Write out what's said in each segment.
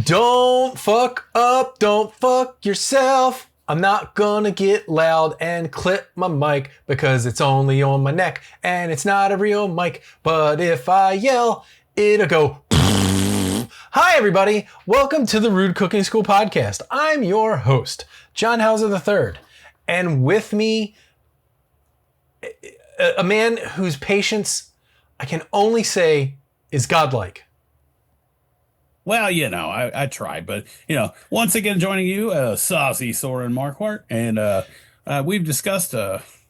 Don't fuck up, don't fuck yourself. I'm not gonna get loud and clip my mic because it's only on my neck and it's not a real mic. But if I yell, it'll go. Hi, everybody. Welcome to the Rude Cooking School podcast. I'm your host, John Hauser III. And with me, a man whose patience I can only say is godlike. Well, I tried, but, once again, joining you, saucy Soren Marquardt, and we've discussed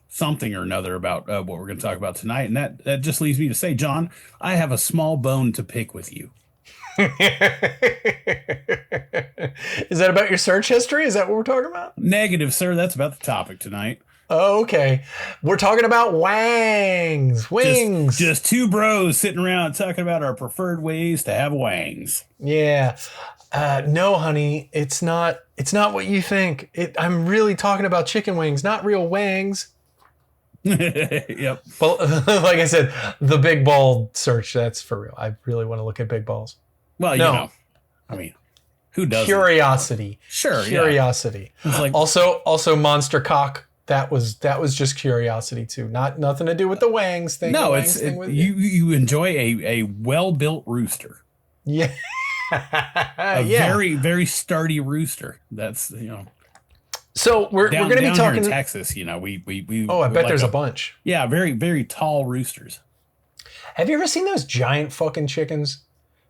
something or another about what we're going to talk about tonight, and that just leaves me to say, John, I have a small bone to pick with you. Is that about your search history? Is that what we're talking about? Negative, sir. That's about the topic tonight. Oh, okay. We're talking about wangs. Wings. Just two bros sitting around talking about our preferred ways to have wangs. Yeah. No, honey, it's not what you think. I'm really talking about chicken wings, not real wangs. Yep. Well, like I said, the big ball search, that's for real. I really want to look at big balls. Well, who doesn't? Curiosity. Sure. Curiosity. Yeah. It's like, also monster cock. That was just curiosity too. Nothing to do with the wangs thing. No, you enjoy a well-built rooster. Yeah. Very, very sturdy rooster. That's, So we're going to be talking here in Texas, we Oh, I bet there's a bunch. Yeah, very, very tall roosters. Have you ever seen those giant fucking chickens?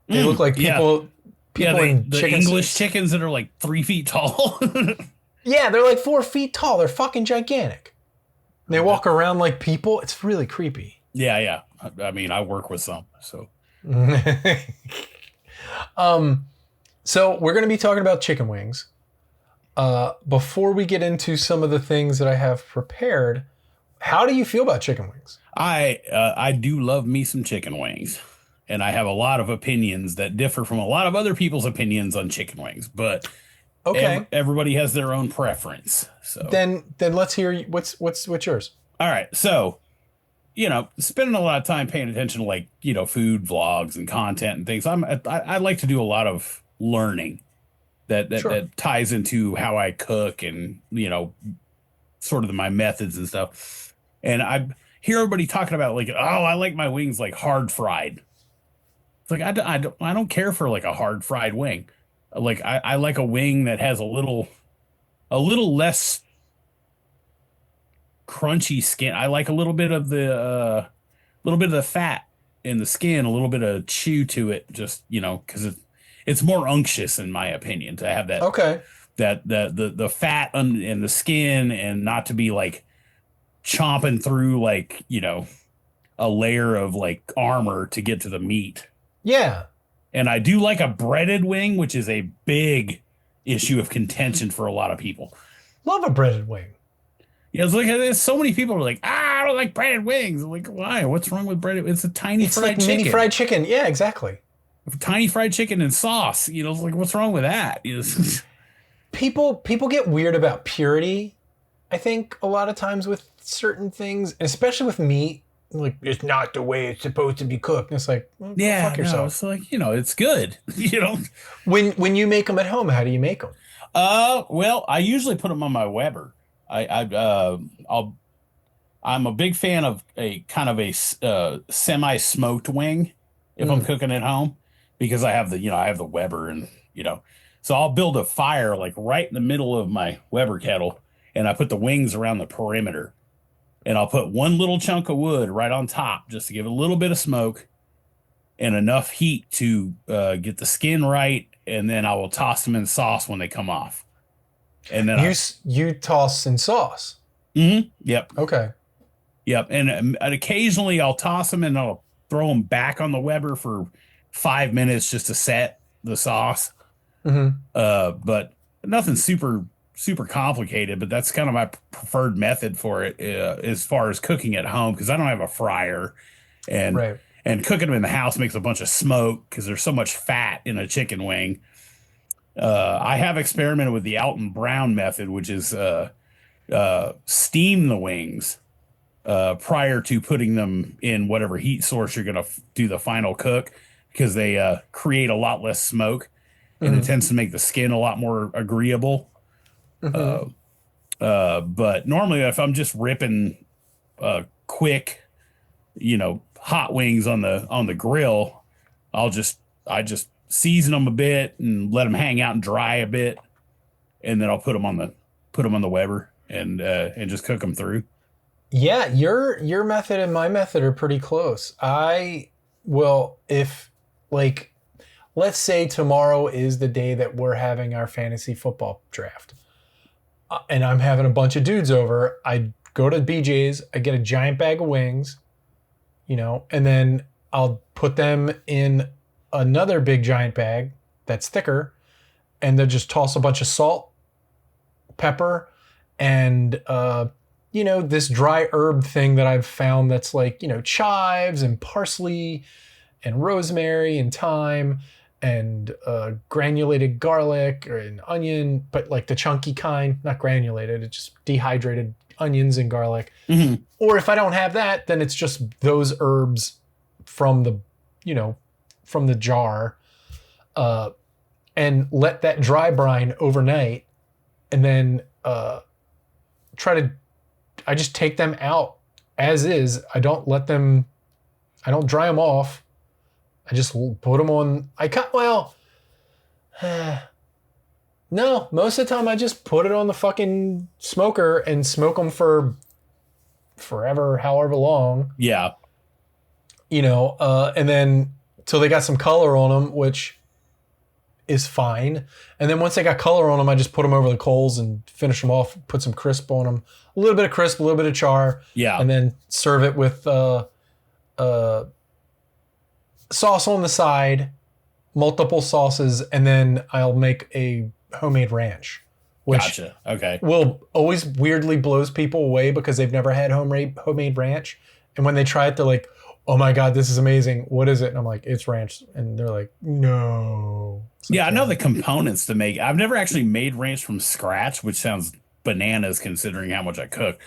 They look like people in the English chickens that are like 3 feet tall. Yeah, they're like 4 feet tall. They're fucking gigantic. They walk around like people. It's really creepy. Yeah. I mean, I work with some, so. So we're going to be talking about chicken wings. Before we get into some of the things that I have prepared, how do you feel about chicken wings? I do love me some chicken wings, and I have a lot of opinions that differ from a lot of other people's opinions on chicken wings, but okay, everybody has their own preference. So then let's hear what's yours. All right, so spending a lot of time paying attention to food vlogs and content and things. I like to do a lot of learning that ties into how I cook and sort of my methods and stuff. And I hear everybody talking about I like my wings like hard fried. It's like I don't care for like a hard fried wing. Like I like a wing that has a little less crunchy skin. I like a little bit of the fat in the skin, a little bit of chew to it, just because it's more unctuous in my opinion to have that. Okay. That the fat in the skin, and not to be like chomping through a layer of like armor to get to the meat. Yeah. And I do like a breaded wing, which is a big issue of contention for a lot of people. Love a breaded wing. Yeah, it's like there's so many people who are like, I don't like breaded wings. I'm like, why? What's wrong with breaded? It's a tiny fried chicken. Mini fried chicken. Yeah, exactly. Tiny fried chicken and sauce. It's like, what's wrong with that? People get weird about purity. I think a lot of times with certain things, especially with meat. Like, it's not the way it's supposed to be cooked. And it's like, fuck yourself. No, it's like, it's good. When you make them at home, how do you make them? Well, I usually put them on my Weber. I'm a big fan of a kind of a semi-smoked wing if I'm cooking at home, because I have the Weber, and so I'll build a fire like right in the middle of my Weber kettle, and I put the wings around the perimeter. And I'll put one little chunk of wood right on top just to give it a little bit of smoke and enough heat to get the skin right. And then I will toss them in sauce when they come off. And then you toss in sauce. Mm-hmm. Yep. Okay. Yep. And occasionally I'll toss them and I'll throw them back on the Weber for 5 minutes just to set the sauce. Mm-hmm. But nothing super complicated, but that's kind of my preferred method for it as far as cooking at home, because I don't have a fryer, and cooking them in the house makes a bunch of smoke because there's so much fat in a chicken wing. I have experimented with the Alton Brown method, which is steam the wings prior to putting them in whatever heat source you're going to do the final cook, because they create a lot less smoke. and it tends to make the skin a lot more agreeable. But normally, if I'm just ripping quick, hot wings on the grill, I just season them a bit and let them hang out and dry a bit, and then I'll put them on the Weber and just cook them through. Yeah, your method and my method are pretty close. I will, if like, let's say tomorrow is the day that we're having our fantasy football draft, and I'm having a bunch of dudes over. I go to BJ's, I get a giant bag of wings, and then I'll put them in another big giant bag that's thicker, and then just toss a bunch of salt, pepper, and this dry herb thing that I've found that's like, chives and parsley and rosemary and thyme and granulated garlic or an onion, but like the chunky kind, not granulated, it's just dehydrated onions and garlic. Mm-hmm. Or if I don't have that, then it's just those herbs from the jar, and let that dry brine overnight, and then I just take them out as is. I don't dry them off. I just put them on. No, most of the time I just put it on the fucking smoker and smoke them for forever, however long. Yeah. And then till they got some color on them, which is fine. And then once they got color on them, I just put them over the coals and finish them off, put some crisp on them. A little bit of crisp, a little bit of char. Yeah. And then serve it with sauce on the side, multiple sauces, and then I'll make a homemade ranch. Which gotcha. Okay. will always weirdly blows people away because they've never had homemade ranch. And when they try it, they're like, oh my God, this is amazing. What is it? And I'm like, it's ranch. And they're like, no. I know the components to make. I've never actually made ranch from scratch, which sounds bananas considering how much I cook.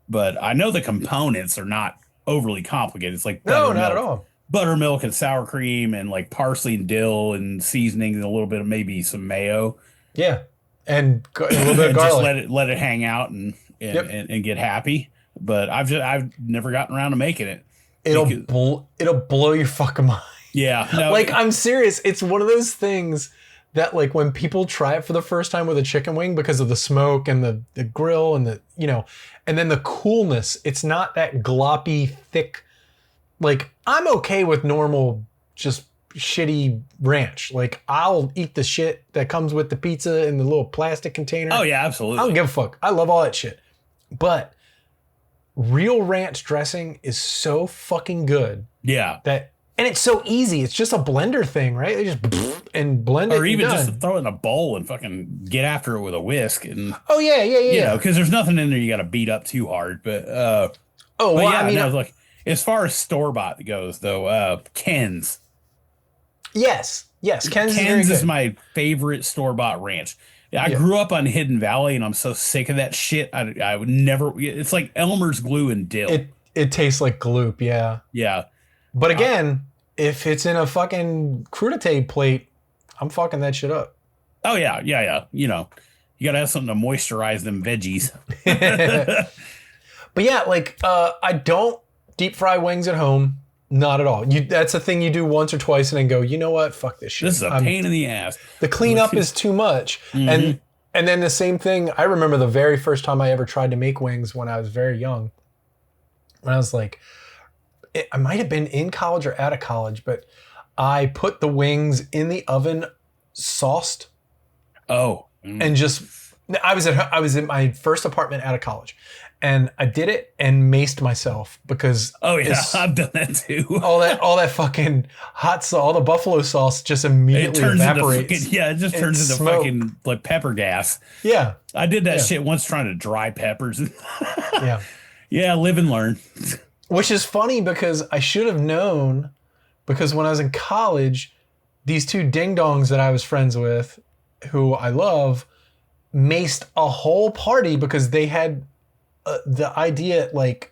But I know the components are not overly complicated. It's like no, not at all. Buttermilk and sour cream and like parsley and dill and seasoning and a little bit of maybe some mayo. Yeah. And a little bit of garlic. Just let it hang out and get happy. But I've never gotten around to making it. It'll blow your fucking mind. Yeah. No, like, I'm serious. It's one of those things that, like, when people try it for the first time with a chicken wing because of the smoke and the grill and and then the coolness, it's not that gloppy, thick. Like, I'm okay with normal, just shitty ranch. Like, I'll eat the shit that comes with the pizza in the little plastic container. Oh, yeah, absolutely. I don't give a fuck. I love all that shit. But real ranch dressing is so fucking good. Yeah. And it's so easy. It's just a blender thing, right? They just and blend it. Or even just throw it in a bowl and fucking get after it with a whisk. And oh, yeah. Because there's nothing in there you got to beat up too hard. But like, as far as store-bought goes, though, Ken's. Yes. Ken's is my favorite store-bought ranch. I grew up on Hidden Valley, and I'm so sick of that shit. I would never. It's like Elmer's glue and dill. It tastes like gloop, yeah. Yeah. But again, if it's in a fucking crudité plate, I'm fucking that shit up. Oh, yeah. You got to have something to moisturize them veggies. But yeah, like, I don't deep fry wings at home. Not at all. That's a thing you do once or twice and then go, you know what? Fuck this shit. This is a pain in the ass. The cleanup is too much. Mm-hmm. And then the same thing, I remember the very first time I ever tried to make wings when I was very young. When I was like, I might have been in college or out of college, but I put the wings in the oven sauced. Oh. And just, I was in my first apartment out of college. And I did it and maced myself because I've done that too. all that fucking hot sauce, all the buffalo sauce just immediately evaporates. It just turns into smoke. Fucking like pepper gas. Yeah, I did that shit once trying to dry peppers. Yeah, live and learn. Which is funny because I should have known, because when I was in college, these two ding dongs that I was friends with, who I love, maced a whole party because they had the idea at like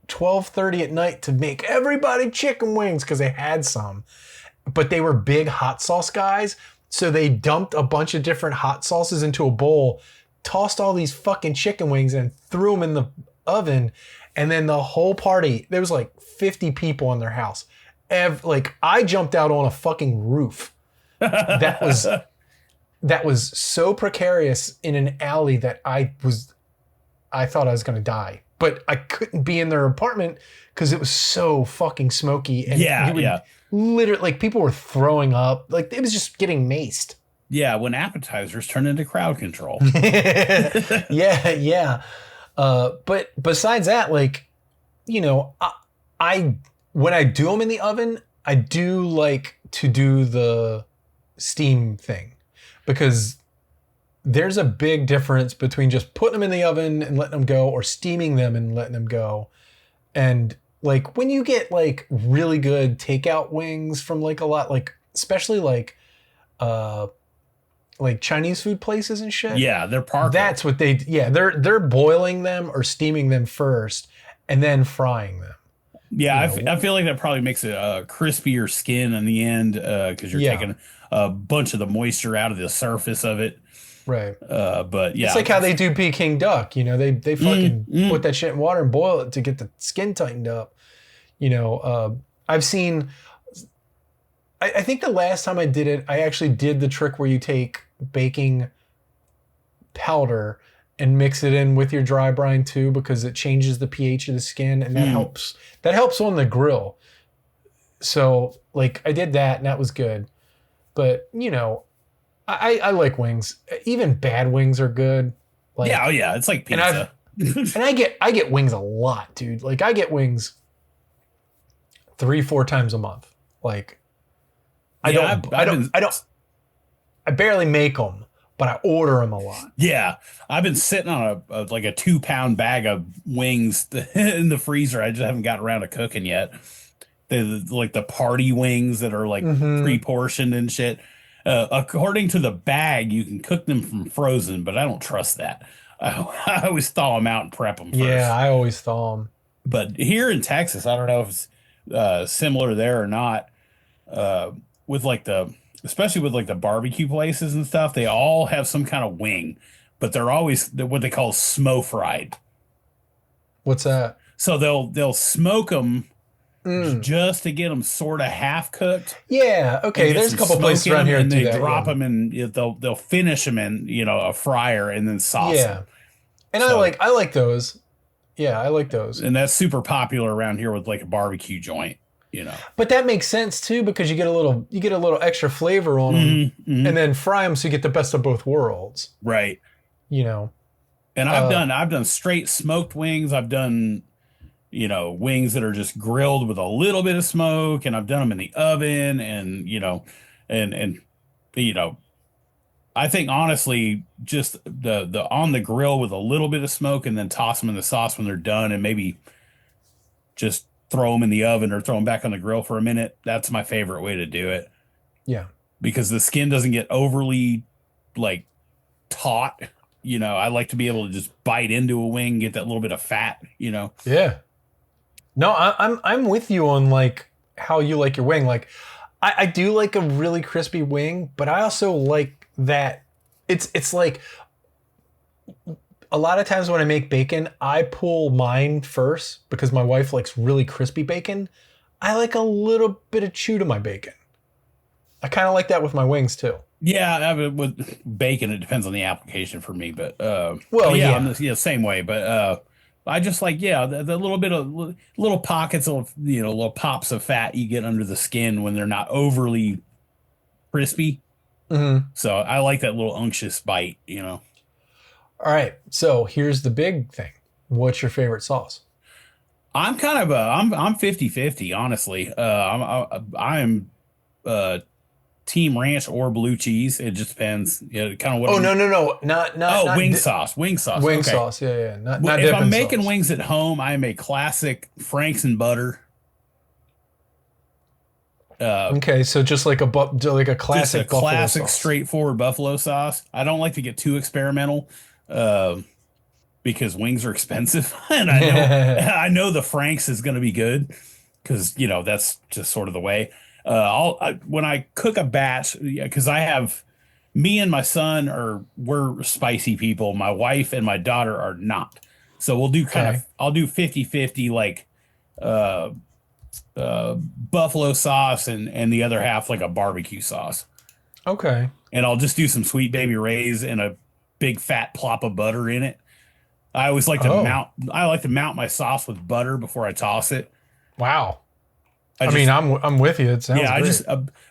12:30 at night to make everybody chicken wings because they had some, but they were big hot sauce guys, So they dumped a bunch of different hot sauces into a bowl, tossed all these fucking chicken wings and threw them in the oven. And then the whole party, there was like 50 people in their house. Like I jumped out on a fucking roof. That was so precarious in an alley that I thought I was going to die. But I couldn't be in their apartment because it was so fucking smoky. And literally, like, people were throwing up. Like, it was just getting maced. Yeah, when appetizers turn into crowd control. Yeah. But besides that, like, you know, I when I do them in the oven, I do like to do the steam thing because there's a big difference between just putting them in the oven and letting them go or steaming them and letting them go. And like when you get like really good takeout wings from like a lot, like especially like Chinese food places and shit. Yeah, they're parked. That's what they're boiling them or steaming them first and then frying them. Yeah, I feel like that probably makes a crispier skin in the end because you're taking a bunch of the moisture out of the surface of it. Right. But yeah. It's like how they do Peking duck. You know, they fucking put that shit in water and boil it to get the skin tightened up. You know, I've seen, I think the last time I did it, I actually did the trick where you take baking powder and mix it in with your dry brine too, because it changes the pH of the skin and that helps. That helps on the grill. So like I did that and that was good. But you know, I like wings. Even bad wings are good. Like, yeah, it's like pizza. And I get wings a lot, dude. Like I get wings 3-4 times a month. Like I barely make them, but I order them a lot. Yeah, I've been sitting on a 2-pound bag of wings in the freezer. I just haven't gotten around to cooking yet. Like the party wings that are like pre-portioned and shit. According to the bag, you can cook them from frozen, but I don't trust that. I always thaw them out and prep them first. Yeah, I always thaw them. But here in Texas, I don't know if it's similar there or not. Especially with like the barbecue places and stuff, they all have some kind of wing, but they're always what they call smoke fried. What's that? So they'll smoke them just to get them sort of half cooked. Yeah, okay. There's a couple places around here and that do they that. drop them and they'll finish them in a fryer and then sauce them. And so, I like those. Yeah, I like those. And that's super popular around here with like a barbecue joint. But that makes sense too because you get a little extra flavor on them, and then fry them so you get the best of both worlds. Right. And I've done straight smoked wings. I've done wings that are just grilled with a little bit of smoke, and I've done them in the oven, and I think honestly just the on the grill with a little bit of smoke, and then toss them in the sauce when they're done, and maybe just throw them in the oven or throw them back on the grill for a minute. That's my favorite way to do it. Yeah. Because the skin doesn't get overly like taut. I like to be able to just bite into a wing, get that little bit of fat, Yeah. No, I'm with you on like how you like your wing. Like I do like a really crispy wing, but I also like that it's like a lot of times when I make bacon, I pull mine first because my wife likes really crispy bacon. I like a little bit of chew to my bacon. I kind of like that with my wings too. Yeah, with bacon, it depends on the application for me, but I'm the same way. But I just like the little bit of little pockets of little pops of fat you get under the skin when they're not overly crispy. Mm-hmm. So I like that little unctuous bite. All right, so here's the big thing. What's your favorite sauce? I'm kind of I'm 50-50, honestly. I'm team ranch or blue cheese. It just depends. Kind of what. Oh, no. Not wing sauce. Wing sauce. Wing sauce. Yeah. Not if I'm making wings at home, I'm a classic Franks and butter. Okay, so just like a classic buffalo sauce. Straightforward buffalo sauce. I don't like to get too experimental because wings are expensive, and I know the Franks is going to be good because that's just sort of the way. When I cook a batch, because I have me and my son we're spicy people. My wife and my daughter are not. So we'll do Okay. I'll do 50-50, like uh, buffalo sauce and the other half like a barbecue sauce. Okay. And I'll just do some Sweet Baby Ray's and a big fat plop of butter in it. Oh, I like to mount my sauce with butter before I toss it. wow. I I mean, just I'm with you. It sounds Yeah, I great. just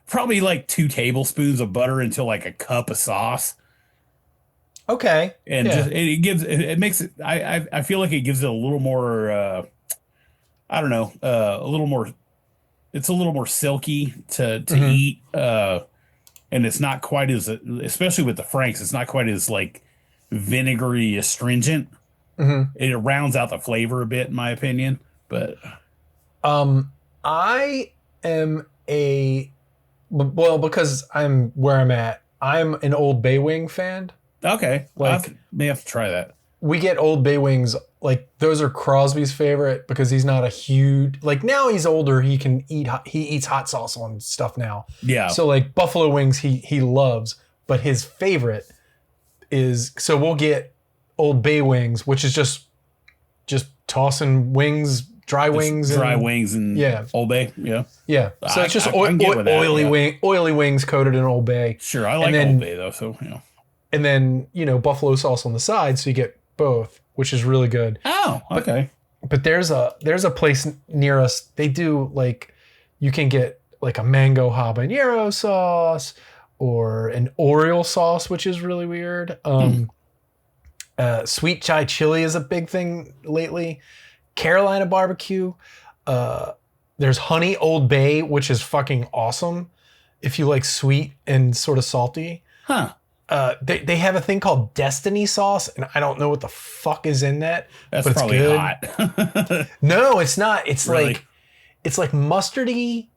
probably like 2 tablespoons of butter into like a cup of sauce, Okay. and Yeah. just it makes it. I feel like it gives it a little more. I don't know, a little more. It's a little more silky to Hmm. eat, and it's not quite as, especially with the Franks. It's not quite as like vinegary astringent. Hmm. It rounds out the flavor a bit, in my opinion. But I am well, because I'm where I'm at. I'm an Old Bay wing fan. okay, Like may have to try that. we get Old Bay wings. Like those are Crosby's favorite because he's not a huge, like now he's older. He eats hot sauce on stuff now. Yeah. So like buffalo wings he loves, but his favorite is, so we'll get Old Bay wings, which is just tossing wings, dry Just wings, dry and wings and yeah, Old Bay. Yeah. yeah. So it's just I can get with that. Yeah. oily wings coated in Old Bay, Sure. I and like Old then Bay though. So, yeah. buffalo sauce on the side, so you get both, which is really good. Oh, okay. But there's a place near us. They do like, you can get like a mango habanero sauce or an Oreo sauce, which is really weird. Sweet chai chili is a big thing lately. Carolina barbecue. There's honey Old Bay, which is fucking awesome if you like sweet and sort of salty. Huh. They have a thing called Destiny sauce, and I don't know what the fuck is in that, That's but it's probably good. hot. No, it's not. It's Really? like mustardy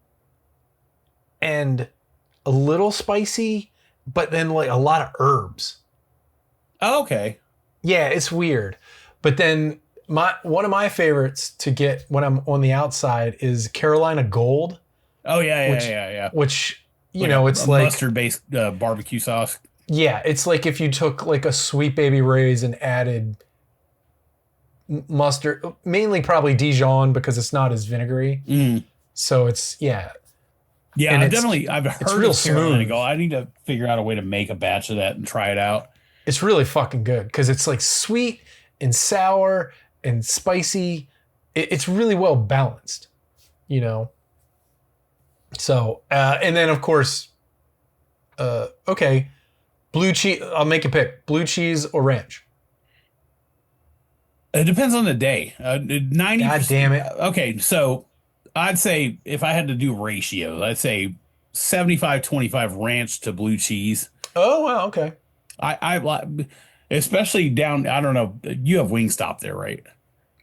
and a little spicy, but then like a lot of herbs. Oh, okay. Yeah, it's weird. But then one of my favorites to get when I'm on the outside is Carolina Gold, Oh, yeah, which yeah. which Like it's a like, mustard-based barbecue sauce. yeah, it's like if you took like a Sweet Baby Ray's and added mustard, mainly probably Dijon because it's not as vinegary. Mm. So it's, yeah, Yeah, and I've it's heard real of Carolina smooth. Gold. I need to figure out a way to make a batch of that and try it out. It's really fucking good because it's like sweet and sour and spicy. It's really well balanced, you know. So and then of course, okay, blue cheese. I'll make a pick: blue cheese or ranch. It depends on the day. 90%. God damn it. Okay, so I'd say if I had to do ratios, I'd say 75-25 ranch to blue cheese. Oh wow, okay. I like, especially down. I don't know. You have Wingstop there, right?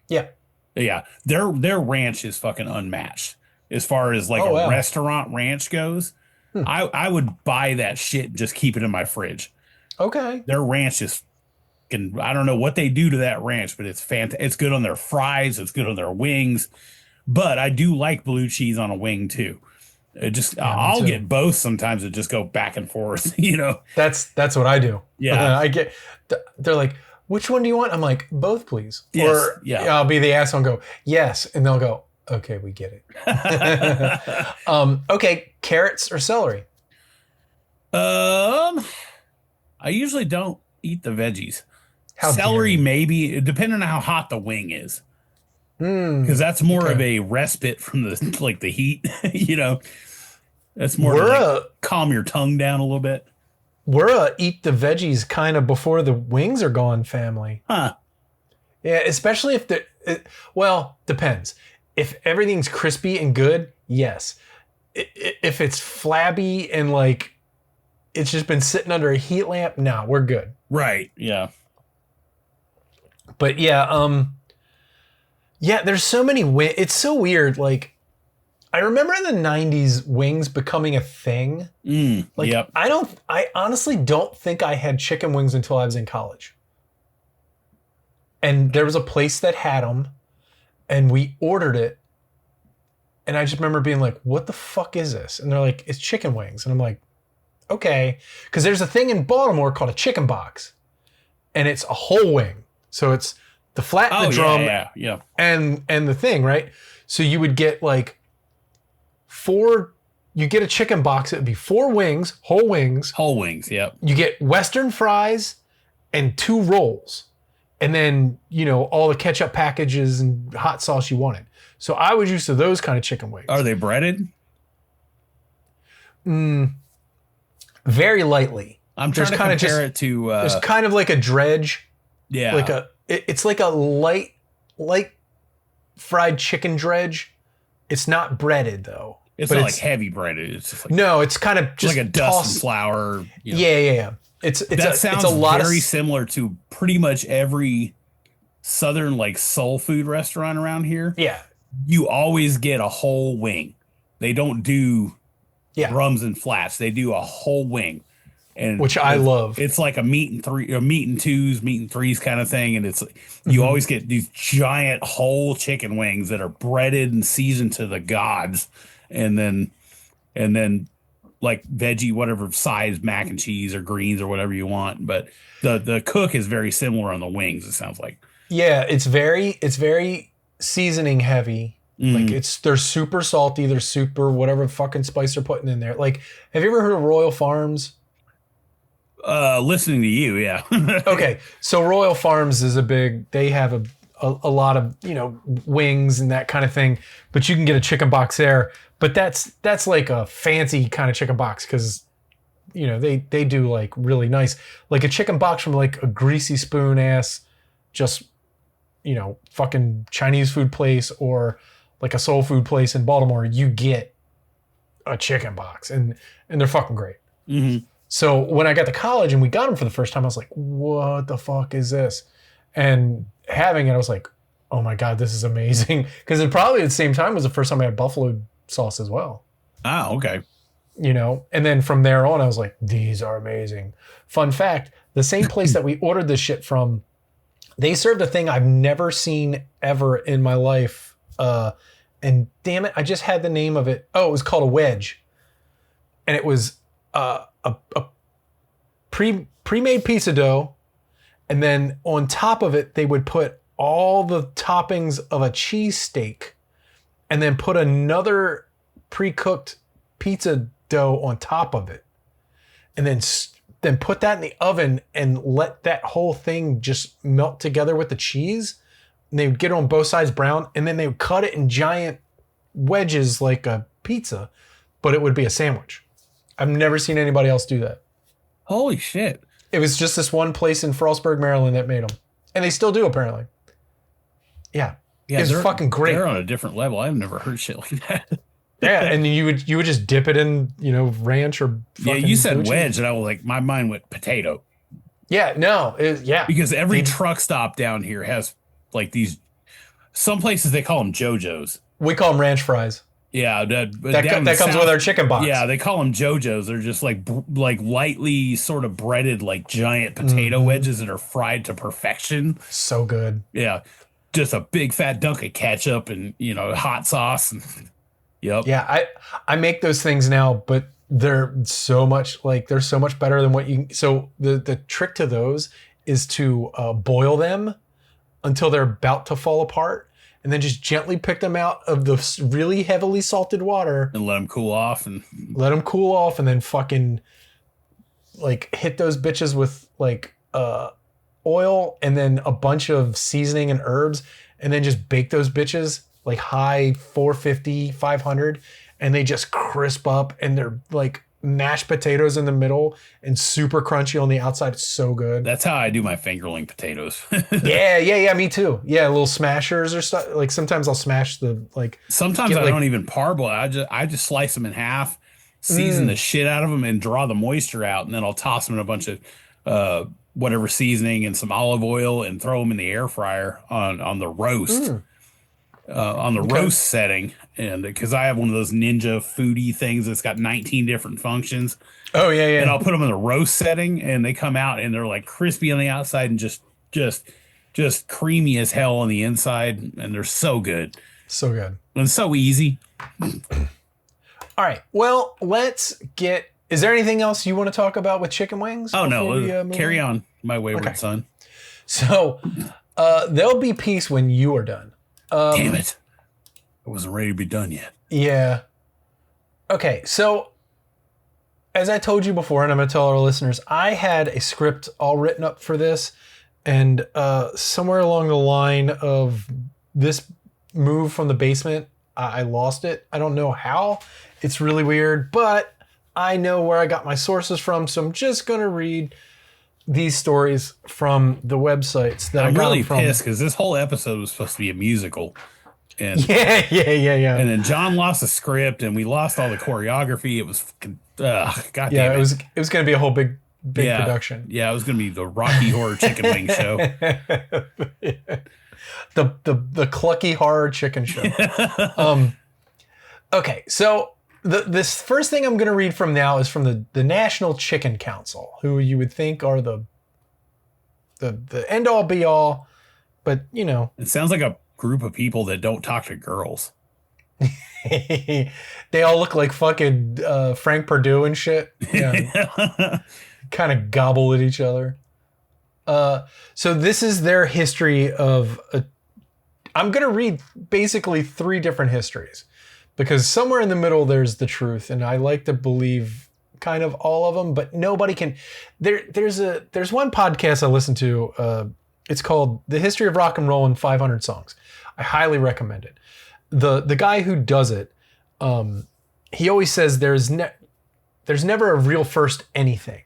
Yeah. Yeah, their ranch is fucking unmatched as far as like Oh, a wow. restaurant ranch goes. I would buy that shit and just keep it in my fridge. Okay. Their ranch is, I don't know what they do to that ranch, but it's fantastic. It's good on their fries. It's good on their wings. But I do like blue cheese on a wing too. It just, Yeah, me I'll too. get both sometimes. It just go back and forth, you know? That's what I do. Yeah. I get. They're like, which one do you want? I'm like, both, please. Yes, Or yeah. I'll be the asshole and go, yes, and they'll go, okay, we get it. Okay, carrots or celery? I usually don't eat the veggies. How dare Celery, you. maybe, depending on how hot the wing is. Mm, Because that's more of okay. a respite from the like the heat, you know. That's more to We're like a calm your tongue down a little bit. we're a eat the veggies kind of before the wings are gone family. Huh. Yeah, especially if well, depends. If everything's crispy and good, yes. If it's flabby and like it's just been sitting under a heat lamp, nah, we're good. Right. Yeah. But yeah, there's so many it's so weird. Like I remember in the 90s wings becoming a thing. Like Yep. I honestly don't think I had chicken wings until I was in college. And there was a place that had them and we ordered it And I just remember being like, what the fuck is this? And they're like, it's chicken wings. And I'm like, okay. Because there's a thing in Baltimore called a chicken box. And it's a whole wing. So it's the flat, the drum, yeah. and the thing, right? So you would get like you get a chicken box. It would be 4 wings, whole wings. Whole wings, yep. You get Western fries and 2 rolls. And then, all the ketchup packages and hot sauce you wanted. So I was used to those kind of chicken wings. Are they breaded? Very lightly. I'm trying to compare it to... there's kind of like a dredge. Yeah. It's like a light fried chicken dredge. It's not breaded though. It's not like heavy breaded. It's just like... No, it's kind of just like a dust and flour. Yeah. That sounds a lot very similar to pretty much every southern like soul food restaurant around here. Yeah. You always get a whole wing. They don't do drums and flats. They do a whole wing. And which I love. It's like a meat and 2s, meat and 3s kind of thing. And it's you always get these giant whole chicken wings that are breaded and seasoned to the gods. And then like veggie, whatever size mac and cheese or greens or whatever you want. But the cook is very similar on the wings, it sounds like. Yeah, it's very seasoning heavy. Like they're super salty, they're super whatever fucking spice they're putting in there. Like, have you ever heard of Royal Farms? Listening to you, yeah. Okay, so Royal Farms is they have a lot of, wings and that kind of thing, but you can get a chicken box there. But that's like a fancy kind of chicken box because, they do like really nice, like a chicken box from like a Greasy Spoon ass, just, fucking Chinese food place or like a soul food place in Baltimore. You get a chicken box and they're fucking great. Mm-hmm. So when I got to college and we got them for the first time, I was like, what the fuck is this? And having it, I was like, oh my God, this is amazing. Because it probably at the same time was the first time I had buffalo sauce as well. Ah, okay. And then from there on, I was like, these are amazing. Fun fact, the same place that we ordered this shit from, they served a thing I've never seen ever in my life. And damn it, I just had the name of it. Oh, it was called a wedge. And it was a pre-made pizza dough. And then on top of it, they would put all the toppings of a cheesesteak and then put another pre-cooked pizza dough on top of it. And then put that in the oven and let that whole thing just melt together with the cheese. And they would get it on both sides brown. And then they would cut it in giant wedges like a pizza, but it would be a sandwich. I've never seen anybody else do that. Holy shit. It was just this one place in Frostburg, Maryland that made them. And they still do, apparently. Yeah. It's fucking great. They're on a different level. I've never heard shit like that. Yeah, and you would just dip it in, ranch or fucking... Yeah, you said wedge, and I was like, my mind went potato. Yeah, no. Because every truck stop down here has, like, these... Some places, they call them JoJo's. We call them ranch fries. Yeah, that comes with our chicken box. Yeah, they call them JoJo's. They're just like lightly sort of breaded, like giant potato wedges that are fried to perfection. So good. Yeah, just a big fat dunk of ketchup and hot sauce. Yep. Yeah, I make those things now, but they're so much better than what you. So the trick to those is to boil them until they're about to fall apart. And then just gently pick them out of the really heavily salted water. And let them cool off. And then fucking like hit those bitches with like oil and then a bunch of seasoning and herbs. And then just bake those bitches like high 450, 500. And they just crisp up and they're like mashed potatoes in the middle and super crunchy on the outside. It's so good. That's how I do my fingerling potatoes. Yeah, me too. Yeah, little smashers or stuff. Like sometimes I'll smash sometimes I don't even parboil. I just slice them in half, season the shit out of them and draw the moisture out. And then I'll toss them in a bunch of whatever seasoning and some olive oil and throw them in the air fryer on the roast. Roast setting, and because I have one of those Ninja foodie things that's got 19 different functions. Oh yeah. And I'll put them in the roast setting, and they come out and they're like crispy on the outside and just creamy as hell on the inside, and they're so good. So good. And so easy. All right. Well, let's get. Is there anything else you want to talk about with chicken wings? Oh, no. Move Carry on, my wayward son. So, there'll be peace when you are done. Damn it. I wasn't ready to be done yet. Yeah. Okay. So, as I told you before, and I'm going to tell our listeners, I had a script all written up for this. And somewhere along the line of this move from the basement, I lost it. I don't know how. It's really weird, but I know where I got my sources from. So I'm just going to read these stories from the websites that I got really from. Pissed because this whole episode was supposed to be a musical. And yeah. And then John lost the script and we lost all the choreography. It was, God damn it. It was going to be a whole big production. Yeah, it was going to be the Rocky Horror Chicken Wing Show. The Clucky Horror Chicken Show. Okay, so this first thing I'm going to read from now is from the National Chicken Council, who you would think are the end all be all, but you know, it sounds like a group of people that don't talk to girls. They all look like fucking Frank Perdue and shit. Yeah. Kind of gobble at each other. So this is their history of I'm going to read basically 3 different histories because somewhere in the middle there's the truth, and I like to believe kind of all of them, but nobody can. There's one podcast I listen to. It's called The History of Rock and Roll in 500 Songs. I highly recommend it. The guy who does it, he always says there's never a real first anything,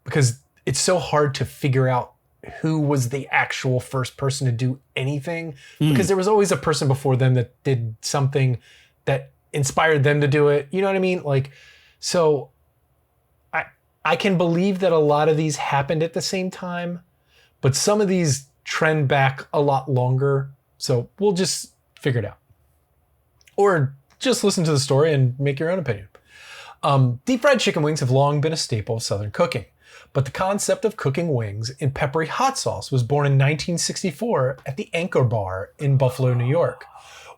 because it's so hard to figure out who was the actual first person to do anything, because there was always a person before them that did something that inspired them to do it. You know what I mean? Like, so I can believe that a lot of these happened at the same time, but some of these trend back a lot longer. So we'll just figure it out. Or just listen to the story and make your own opinion. Deep fried chicken wings have long been a staple of Southern cooking, but the concept of cooking wings in peppery hot sauce was born in 1964 at the Anchor Bar in Buffalo, New York,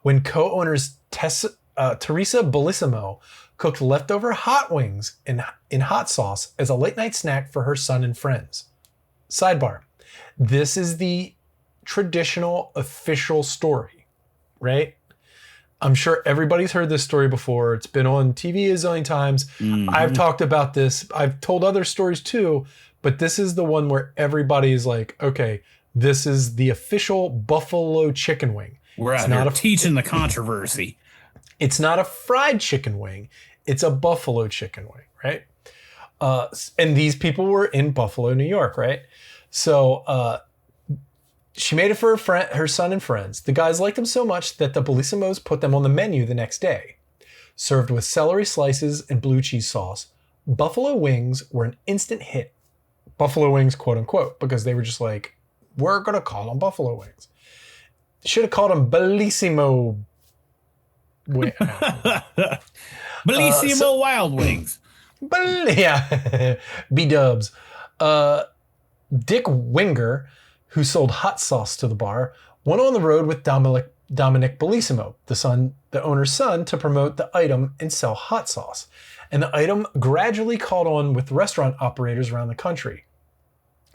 when co-owners Teresa Bellissimo cooked leftover hot wings in hot sauce as a late night snack for her son and friends. Sidebar: this is the traditional official story, right? I'm sure everybody's heard this story before. It's been on TV a zillion times. Mm-hmm. I've talked about this. I've told other stories too, but this is the one where everybody is like, okay, this is the official buffalo chicken wing. We're out here teaching the controversy. It's not a fried chicken wing. It's a buffalo chicken wing, right? And these people were in Buffalo, New York, right? So she made it for her son and friends. The guys liked them so much that the Bellissimos put them on the menu the next day. Served with celery slices and blue cheese sauce, buffalo wings were an instant hit. Buffalo wings, quote unquote, because they were just like, we're going to call them buffalo wings. Should have called them Bellissimo. Bellissimo Wild Wings. Yeah. B-dubs. Dick Winger, who sold hot sauce to the bar, went on the road with Dominic Bellissimo, the owner's son, to promote the item and sell hot sauce. And the item gradually caught on with restaurant operators around the country.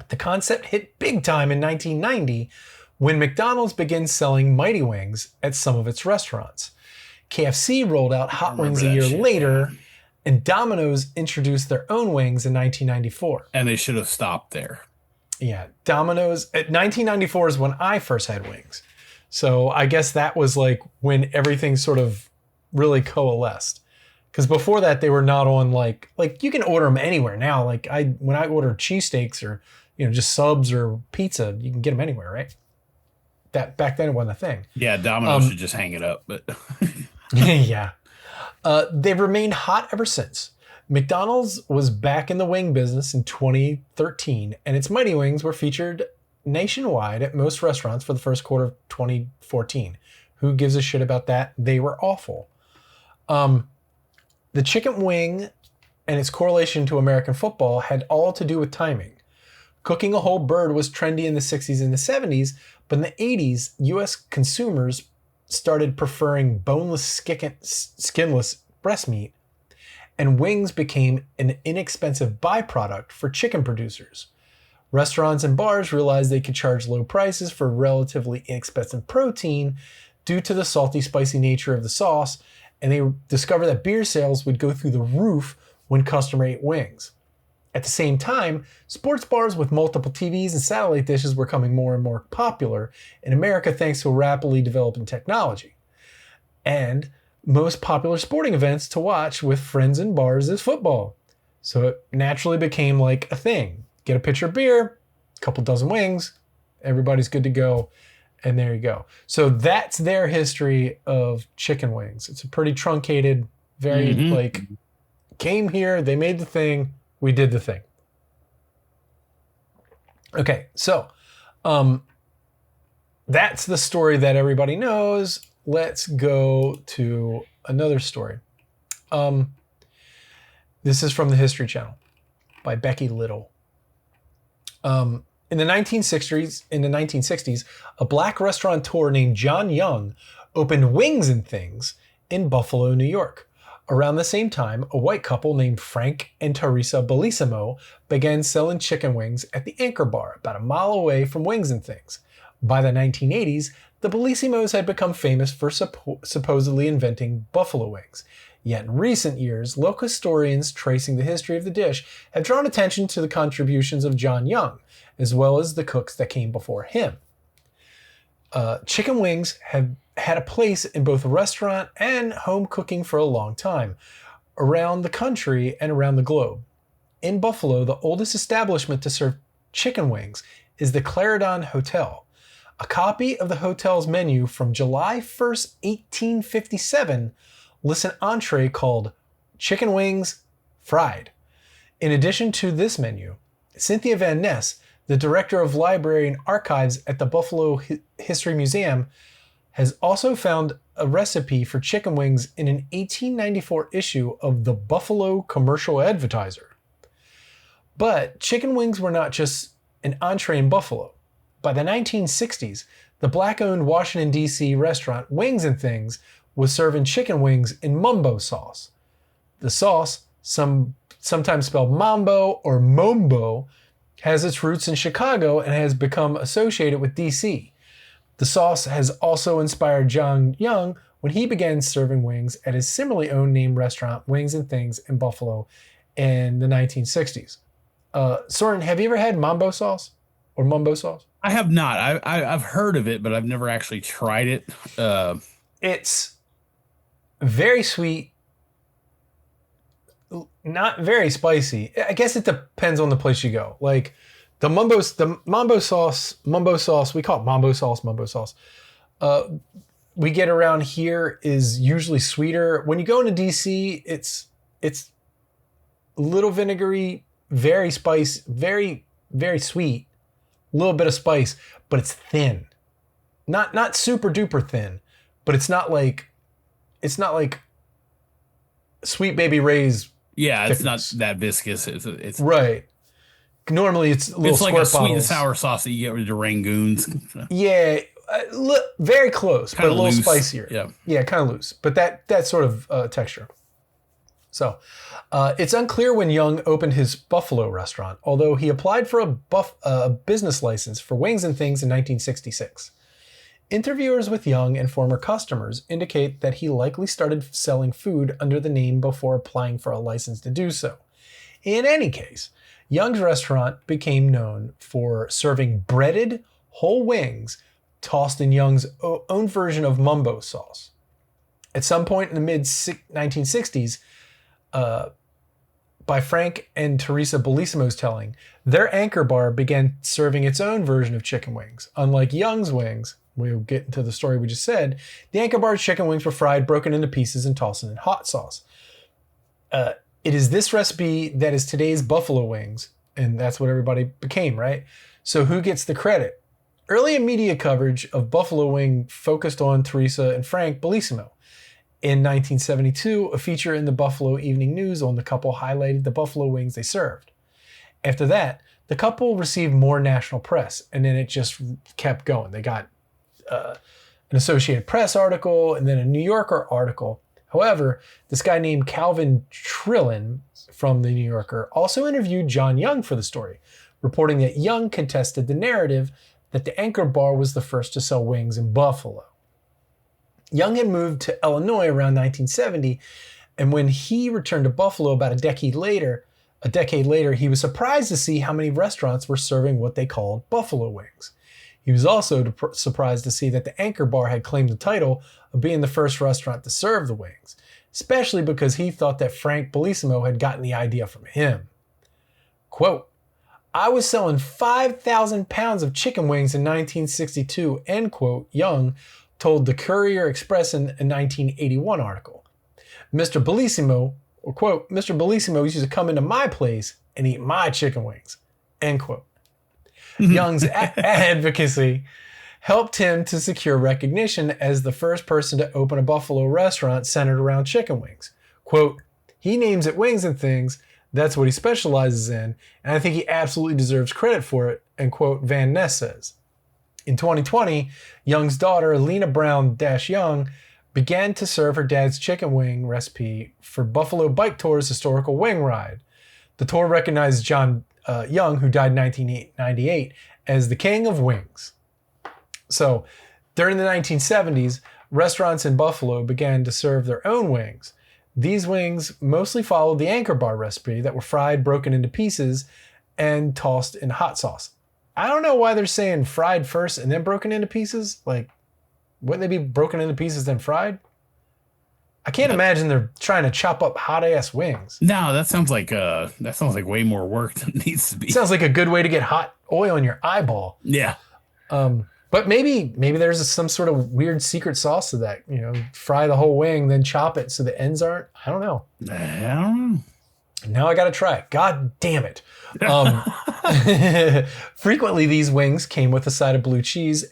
The concept hit big time in 1990 when McDonald's began selling Mighty Wings at some of its restaurants. KFC rolled out hot wings a year later, and Domino's introduced their own wings in 1994. And they should have stopped there. Yeah, Domino's at 1994 is when I first had wings. So I guess that was like when everything sort of really coalesced. Because before that, they were not on like you can order them anywhere now. Like when I order cheesesteaks or just subs or pizza, you can get them anywhere, right? That back then it wasn't a thing. Yeah, Domino's should just hang it up, but yeah. They've remained hot ever since. McDonald's was back in the wing business in 2013, and its Mighty Wings were featured nationwide at most restaurants for the first quarter of 2014. Who gives a shit about that? They were awful. The chicken wing and its correlation to American football had all to do with timing. Cooking a whole bird was trendy in the 60s and the 70s, but in the 80s, U.S. consumers started preferring boneless, skinless breast meat, and wings became an inexpensive byproduct for chicken producers. Restaurants and bars realized they could charge low prices for relatively inexpensive protein due to the salty, spicy nature of the sauce, and they discovered that beer sales would go through the roof when customers ate wings. At the same time, sports bars with multiple TVs and satellite dishes were becoming more and more popular in America thanks to a rapidly developing technology. And most popular sporting events to watch with friends in bars is football. So it naturally became like a thing. Get a pitcher of beer, a couple dozen wings, everybody's good to go, and there you go. So that's their history of chicken wings. It's a pretty truncated, very like, came here, they made the thing, we did the thing. Okay, so that's the story that everybody knows. Let's go to another story. This is from the History Channel by Becky Little. In the 1960s, a black restaurateur named John Young opened Wings and Things in Buffalo, New York. Around the same time, a white couple named Frank and Teresa Bellissimo began selling chicken wings at the Anchor Bar, about a mile away from Wings and Things. By the 1980s, the Bellissimos had become famous for supposedly inventing buffalo wings. Yet in recent years, local historians tracing the history of the dish have drawn attention to the contributions of John Young, as well as the cooks that came before him. Chicken wings have had a place in both restaurant and home cooking for a long time, around the country and around the globe. In Buffalo, the oldest establishment to serve chicken wings is the Clarendon Hotel. A copy of the hotel's menu from July 1st, 1857 lists an entree called chicken wings fried. In addition to this menu, Cynthia Van Ness, the director of library and archives at the Buffalo History Museum, has also found a recipe for chicken wings in an 1894 issue of the Buffalo Commercial Advertiser. But chicken wings were not just an entree in Buffalo. By the 1960s, the black-owned Washington, D.C. restaurant Wings and Things was serving chicken wings in mumbo sauce. The sauce, sometimes spelled mambo or mombo, has its roots in Chicago and has become associated with D.C. The sauce has also inspired John Young when he began serving wings at his similarly owned named restaurant Wings and Things in Buffalo in the 1960s. Soren, have you ever had mambo sauce or mumbo sauce? I have not. I've heard of it, but I've never actually tried it. It's very sweet, not very spicy. I guess it depends on the place you go. Like the mambo sauce, we call it mambo sauce. We get around here is usually sweeter. When you go into DC, it's a little vinegary, very very sweet, a little bit of spice, but it's thin. Not super duper thin, but it's not like Sweet Baby Ray's. Yeah, it's thickness. not that viscous. It's right. Normally it's little it's like squirt a sweet bottles. and sour sauce that you get with the Rangoons. Yeah, very close, Kinda but a little loose. spicier. Yeah, kind of loose, but that sort of texture. So, it's unclear when Young opened his Buffalo restaurant, although he applied for a business license for Wings and Things in 1966. Interviewers with Young and former customers indicate that he likely started selling food under the name before applying for a license to do so. In any case, Young's restaurant became known for serving breaded, whole wings tossed in Young's own version of mumbo sauce. At some point in the mid-1960s, by Frank and Teresa Bellissimo's telling, their Anchor Bar began serving its own version of chicken wings. Unlike Young's wings, we'll get into the story we just said, the Anchor Bar's chicken wings were fried, broken into pieces, and tossed in hot sauce. It is this recipe that is today's buffalo wings, and that's what everybody became, right? So who gets the credit? Early media coverage of Buffalo Wing focused on Teresa and Frank Bellissimo. In 1972, a feature in the Buffalo Evening News on the couple highlighted the buffalo wings they served. After that, the couple received more national press, and then it just kept going. They got an Associated Press article, and then a New Yorker article. However, this guy named Calvin Trillin from the New Yorker also interviewed John Young for the story, reporting that Young contested the narrative that the Anchor Bar was the first to sell wings in Buffalo. Young had moved to Illinois around 1970, and when he returned to Buffalo about a decade later, he was surprised to see how many restaurants were serving what they called buffalo wings. He was also surprised to see that the Anchor Bar had claimed the title of being the first restaurant to serve the wings, especially because he thought that Frank Bellissimo had gotten the idea from him. Quote, "I was selling 5,000 pounds of chicken wings in 1962, end quote, Young told the Courier Express in a 1981 article. Mr. Bellissimo, or quote, Mr. Bellissimo used to come into my place and eat my chicken wings, end quote. Young's advocacy helped him to secure recognition as the first person to open a Buffalo restaurant centered around chicken wings. Quote, he names it Wings and Things. That's what he specializes in, and I think he absolutely deserves credit for it, end quote, Van Ness says. In 2020, Young's daughter, Lena Brown-Young, began to serve her dad's chicken wing recipe for Buffalo Bike Tour's historical wing ride. The tour recognized John Young, who died in 1998, as the king of wings. So, during the 1970s, restaurants in Buffalo began to serve their own wings. These wings mostly followed the Anchor Bar recipe that were fried, broken into pieces, and tossed in hot sauce. I don't know why they're saying fried first and then broken into pieces. Like, wouldn't they be broken into pieces then fried? I can't imagine they're trying to chop up hot ass wings. No, that sounds like way more work than it needs to be. Sounds like a good way to get hot oil in your eyeball. Yeah. But maybe there's some sort of weird secret sauce to that. You know, fry the whole wing, then chop it so the ends aren't. I don't know. Now I got to try it. God damn it. Frequently, these wings came with a side of blue cheese,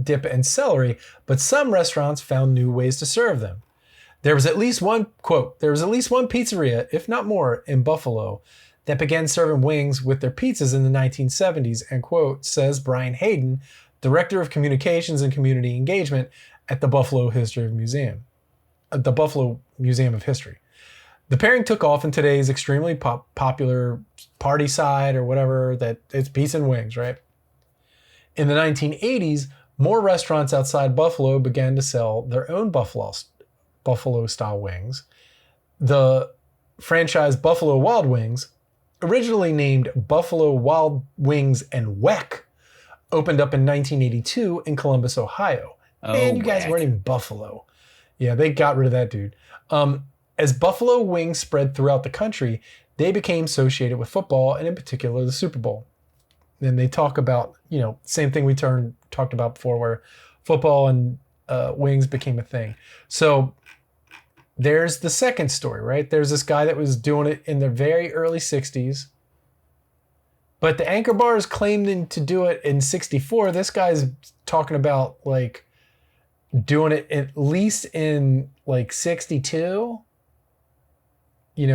dip, and celery, but some restaurants found new ways to serve them. There was at least one pizzeria, if not more, in Buffalo that began serving wings with their pizzas in the 1970s, end quote, says Brian Hayden, Director of Communications and Community Engagement at the Buffalo Museum of History. The pairing took off in today's extremely popular party side or whatever, that it's pizza and wings, right? In the 1980s, more restaurants outside Buffalo began to sell their own Buffalo-style wings. The franchise Buffalo Wild Wings, originally named Buffalo Wild Wings and Weck, opened up in 1982 in Columbus, Ohio. Man, you guys weren't in Buffalo. Yeah, they got rid of that dude. As Buffalo wings spread throughout the country, they became associated with football, and in particular, the Super Bowl. Then they talk about, same thing we talked about before, where football and wings became a thing. So there's the second story, right? There's this guy that was doing it in the very early 60s. But the Anchor Bars claimed to do it in 64. This guy's talking about, like, doing it at least in, like, 62.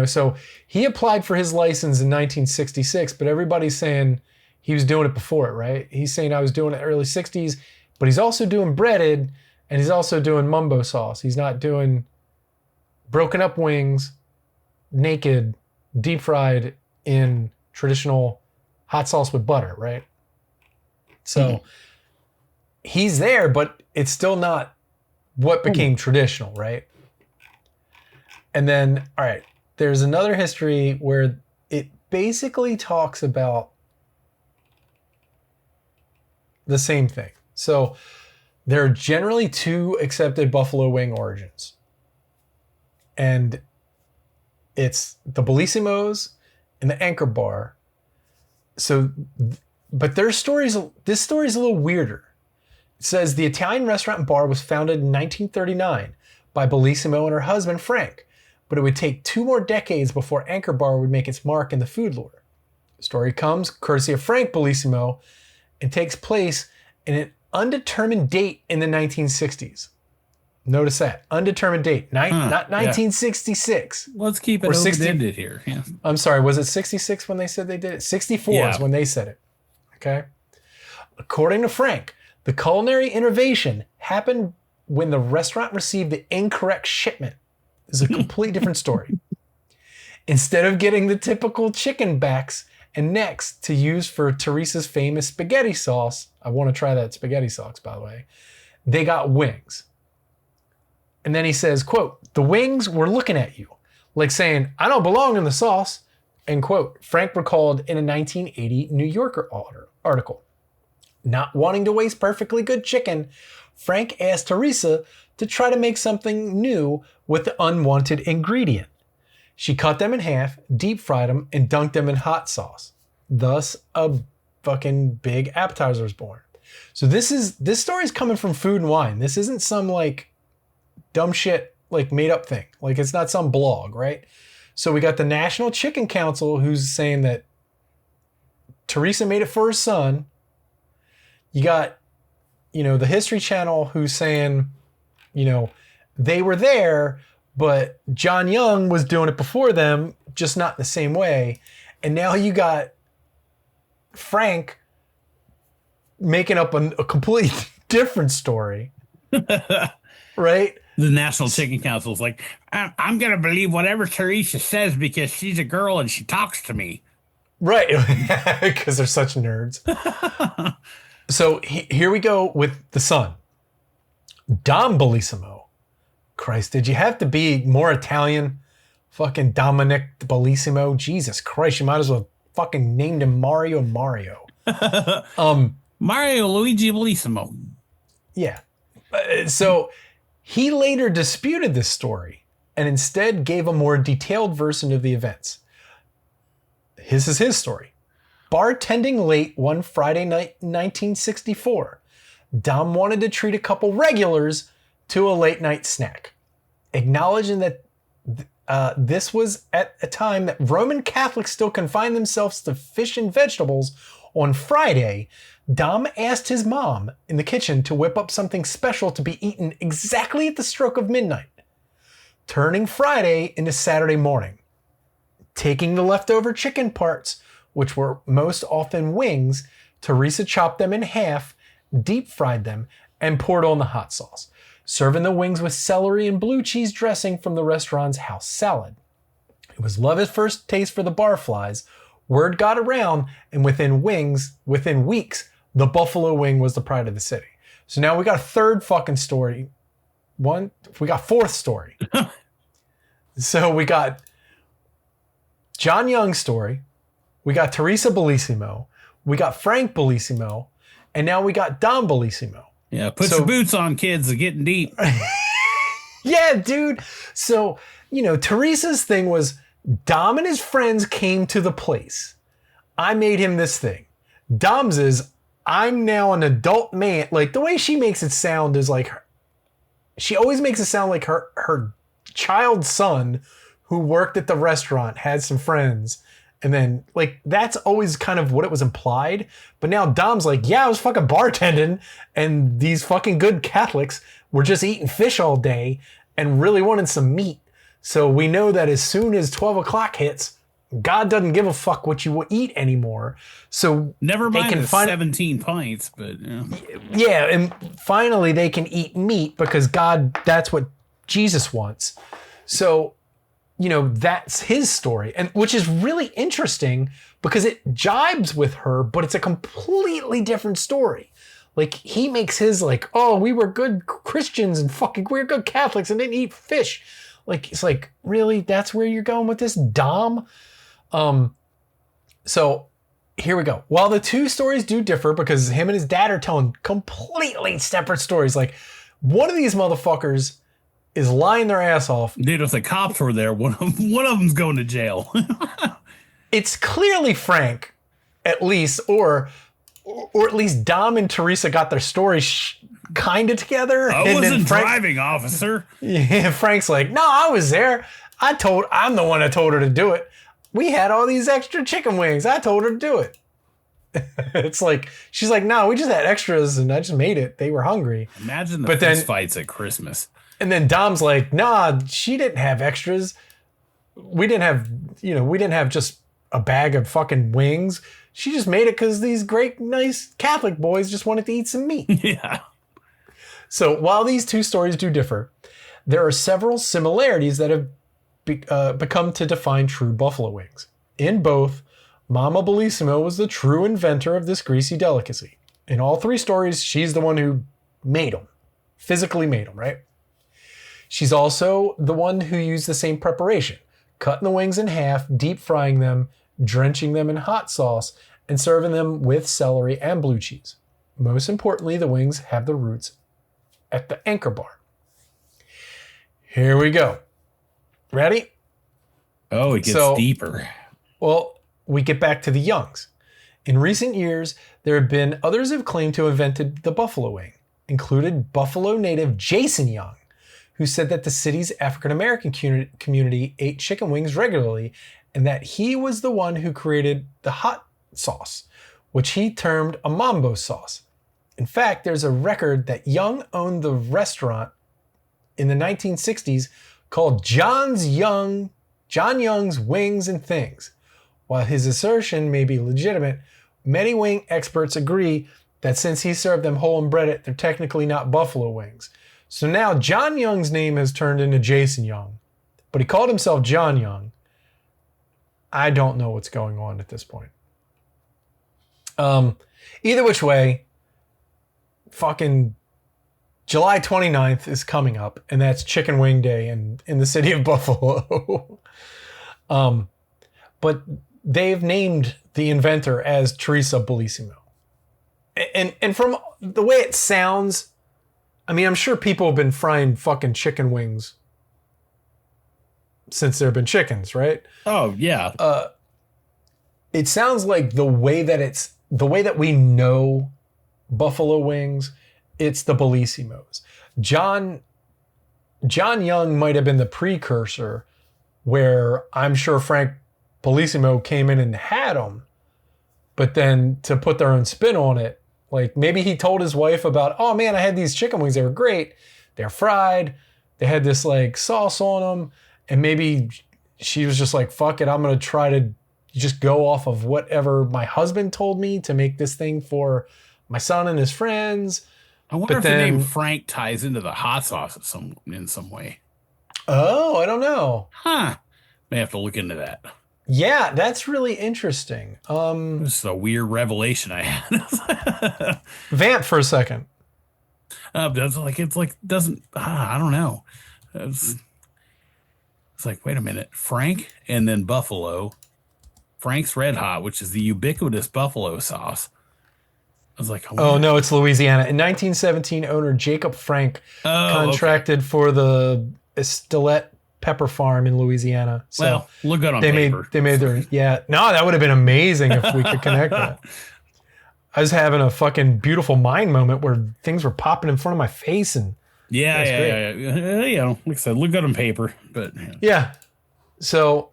So he applied for his license in 1966, but everybody's saying he was doing it before it, right? He's saying I was doing it early 60s, but he's also doing breaded, and he's also doing mumbo sauce. He's not doing broken up wings, naked, deep fried in traditional hot sauce with butter, right? So he's there, but it's still not what became traditional, right? And then, all right, there's another history where it basically talks about the same thing. So there are generally two accepted buffalo wing origins. And it's the Bellissimos and the Anchor Bar. So, but this story is a little weirder. It says the Italian restaurant and bar was founded in 1939 by Bellissimo and her husband, Frank, but it would take 2 more decades before Anchor Bar would make its mark in the food lore. The story comes courtesy of Frank Bellissimo and takes place in an undetermined date in the 1960s. Notice that. Undetermined date. Not 1966. Let's keep it open-ended here. Yeah. I'm sorry, was it 66 when they said they did it? 64 is when they said it. Okay? According to Frank, The culinary innovation happened when the restaurant received the incorrect shipment. It's a completely different story. Instead of getting the typical chicken backs and necks to use for Teresa's famous spaghetti sauce, I want to try that spaghetti sauce, by the way, they got wings. And then he says, quote, "The wings were looking at you, like saying, I don't belong in the sauce," end quote. Frank recalled in a 1980 New Yorker article. Not wanting to waste perfectly good chicken, Frank asked Teresa to try to make something new with the unwanted ingredient. She cut them in half, deep fried them, and dunked them in hot sauce. Thus, a fucking big appetizer was born. So this story is coming from Food and Wine. This isn't some like dumb shit, like made up thing. Like it's not some blog, right? So we got the National Chicken Council who's saying that Teresa made it for her son. You got, the History Channel who's saying, they were there, but John Young was doing it before them, just not in the same way. And now you got Frank making up a completely different story, right? The National Chicken Council is like, I'm going to believe whatever Teresa says because she's a girl and she talks to me. Right, because they're such nerds. So here we go with the son. Dom Bellissimo. Christ, did you have to be more Italian? Fucking Dominic Bellissimo. Jesus Christ, you might as well fucking named him Mario. Mario Luigi Bellissimo. Yeah. So he later disputed this story and instead gave a more detailed version of the events. This is his story. Bartending late one Friday night in 1964, Dom wanted to treat a couple regulars to a late night snack. Acknowledging that this was at a time that Roman Catholics still confined themselves to fish and vegetables, on Friday, Dom asked his mom in the kitchen to whip up something special to be eaten exactly at the stroke of midnight, turning Friday into Saturday morning. Taking the leftover chicken parts, which were most often wings, Teresa chopped them in half, deep fried them, and poured on the hot sauce, serving the wings with celery and blue cheese dressing from the restaurant's house salad. It was love at first taste for the barflies. Word got around, and within weeks, the buffalo wing was the pride of the city. So now we got a third fucking story. We got fourth story. So we got John Young's story. We got Teresa Bellissimo. We got Frank Bellissimo. And now we got Dom Bellissimo. Yeah, put your boots on, kids. They're getting deep. Yeah, dude. So, Teresa's thing was Dom and his friends came to the place. I made him this thing. Dom's is, I'm now an adult man. Like, the way she makes it sound is like, she always makes it sound like her child son who worked at the restaurant, had some friends. And then, like, that's always kind of what it was implied. But now Dom's like, yeah, I was fucking bartending, and these fucking good Catholics were just eating fish all day and really wanted some meat. So we know that as soon as 12 o'clock hits, God doesn't give a fuck what you eat anymore. So never mind the 17 pints, but yeah, and finally they can eat meat because God, that's what Jesus wants. So, that's his story, and which is really interesting because it jibes with her, but it's a completely different story. Like, he makes his like, oh, we were good Christians and fucking we're good Catholics and didn't eat fish. Like, it's like, really? That's where you're going with this, Dom? So here we go. While the two stories do differ because him and his dad are telling completely separate stories, like, one of these motherfuckers is lying their ass off. Dude, if the cops were there, one of them's going to jail. It's clearly Frank, at least, or at least Dom and Teresa got their stories kind of together. I wasn't driving, officer. Yeah, Frank's like, no, I was there. I'm the one that told her to do it. We had all these extra chicken wings. I told her to do it. It's like, she's like, no, we just had extras and I just made it. They were hungry. Imagine the fist fights at Christmas. And then Dom's like, nah, she didn't have extras. We didn't have just a bag of fucking wings. She just made it because these great, nice Catholic boys just wanted to eat some meat. Yeah. So while these two stories do differ, there are several similarities that have become to define true buffalo wings. In both, Mama Bellissimo was the true inventor of this greasy delicacy. In all three stories, she's the one who made them, physically made them, right? She's also the one who used the same preparation, cutting the wings in half, deep frying them, drenching them in hot sauce, and serving them with celery and blue cheese. Most importantly, the wings have the roots at the anchor bar. Here we go. Ready? Oh, it gets deeper. Well, we get back to the Youngs. In recent years, there have been others who have claimed to have invented the buffalo wing, included Buffalo native Jason Young, who said that the city's African-American community ate chicken wings regularly and that he was the one who created the hot sauce, which he termed a mambo sauce. In fact, there's a record that Young owned the restaurant in the 1960s called John Young's Wings and Things. While his assertion may be legitimate, many wing experts agree that since he served them whole and breaded, they're technically not buffalo wings. So now John Young's name has turned into Jason Young, but he called himself John Young. I don't know what's going on at this point. Either which way, fucking July 29th is coming up, and that's Chicken Wing Day in the city of Buffalo. But they've named the inventor as Teresa Bellissimo. And from the way it sounds, I mean, I'm sure people have been frying fucking chicken wings since there have been chickens, right? Oh, yeah. It sounds like the way that we know buffalo wings, it's the Bellissimos. John Young might have been the precursor, where I'm sure Frank Bellissimo came in and had them, but then to put their own spin on it, like maybe he told his wife about, oh man, I had these chicken wings, they were great, they're fried, they had this like sauce on them, and maybe she was just like, fuck it, I'm gonna try to just go off of whatever my husband told me to make this thing for my son and his friends. I wonder if the name Frank ties into the hot sauce in some way. Oh, I don't know. Huh. May have to look into that. Yeah, that's really interesting. This is a weird revelation I had. Vamp for a second. I don't know. It's like, wait a minute, Frank and then Buffalo. Frank's Red Hot, which is the ubiquitous buffalo sauce. I was like, oh no, it's Louisiana. In 1917, owner Jacob Frank contracted for the Estelette pepper farm in Louisiana. So well, look good on paper. They made their, yeah. No, that would have been amazing if we could connect that. I was having a fucking beautiful mind moment where things were popping in front of my face, and yeah. You know, like I said, look good on paper, but yeah. So,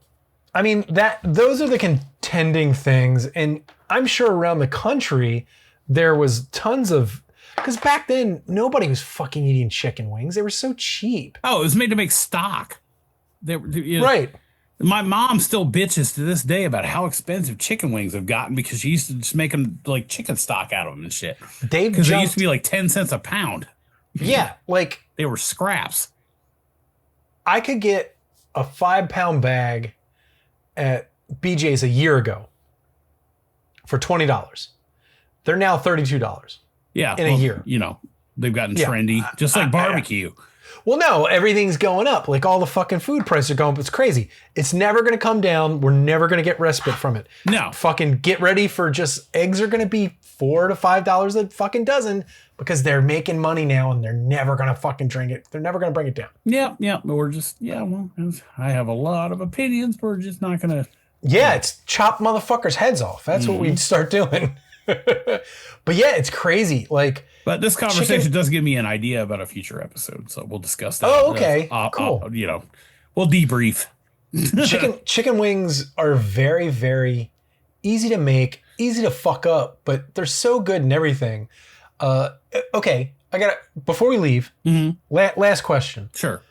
I mean, those are the contending things, and I'm sure around the country there was tons of, because back then nobody was fucking eating chicken wings. They were so cheap. Oh, it was made to make stock. Right. My mom still bitches to this day about how expensive chicken wings have gotten because she used to just make them like chicken stock out of them and shit. Because they used to be like 10 cents a pound. Yeah, like they were scraps. I could get a 5-pound bag at BJ's a year ago for $20. They're now $32. Yeah, in a year. You know, they've gotten trendy, just like barbecue. Well, no, everything's going up. Like all the fucking food prices are going up. It's crazy. It's never going to come down. We're never going to get respite from it. No. Fucking get ready for just eggs are going to be $4 to $5 a fucking dozen because they're making money now and they're never going to fucking drink it. They're never going to bring it down. Yeah. But we're just, well, I have a lot of opinions. We're just not going to. Yeah, it's chop motherfuckers' heads off. That's what we'd start doing. But yeah, it's crazy. Like, but this conversation does give me an idea about a future episode, so we'll discuss that. Oh, okay, cool. We'll debrief. Chicken wings are very, very easy to make, easy to fuck up, but they're so good and everything. Okay, before we leave, last question. Sure.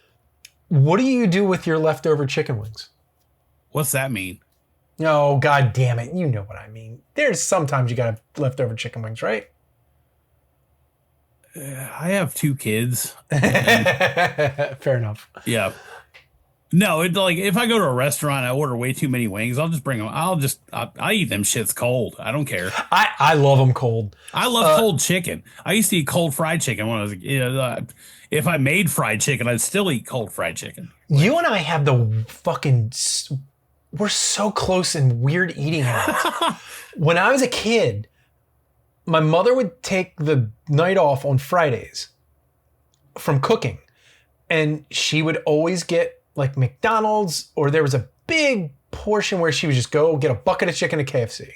What do you do with your leftover chicken wings? What's that mean? Oh, god damn it. You know what I mean. There's sometimes you got to have leftover chicken wings, right? I have 2 kids. Fair enough. Yeah. No, it's like if I go to a restaurant, I order way too many wings. I'll just bring them. I eat them shits cold. I don't care. I love them cold. I love cold chicken. I used to eat cold fried chicken when I was a kid. If I made fried chicken, I'd still eat cold fried chicken. You and I have the fucking. We're so close in weird eating habits. When I was a kid, my mother would take the night off on Fridays from cooking, and she would always get like McDonald's, or there was a big portion where she would just go get a bucket of chicken at KFC,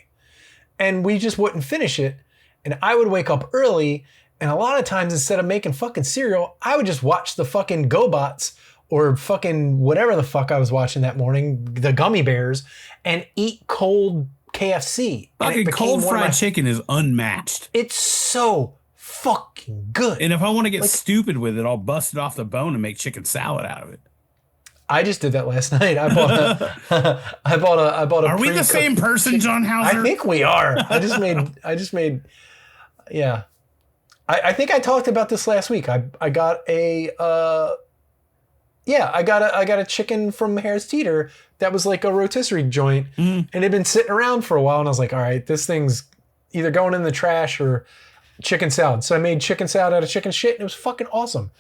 and we just wouldn't finish it. And I would wake up early, and a lot of times instead of making fucking cereal, I would just watch the fucking GoBots or fucking whatever the fuck I was watching that morning, the Gummy Bears, and eat cold KFC. Fucking cold fried chicken is unmatched. It's so fucking good. And if I want to get stupid with it, I'll bust it off the bone and make chicken salad out of it. I just did that last night. I bought a. Are we the same person, John Hauser? I think we are. I just made. Yeah, I think I talked about this last week. I got a. I got a chicken from Harris Teeter that was like a rotisserie joint, and it had been sitting around for a while. And I was like, all right, this thing's either going in the trash or chicken salad. So I made chicken salad out of chicken shit, and it was fucking awesome.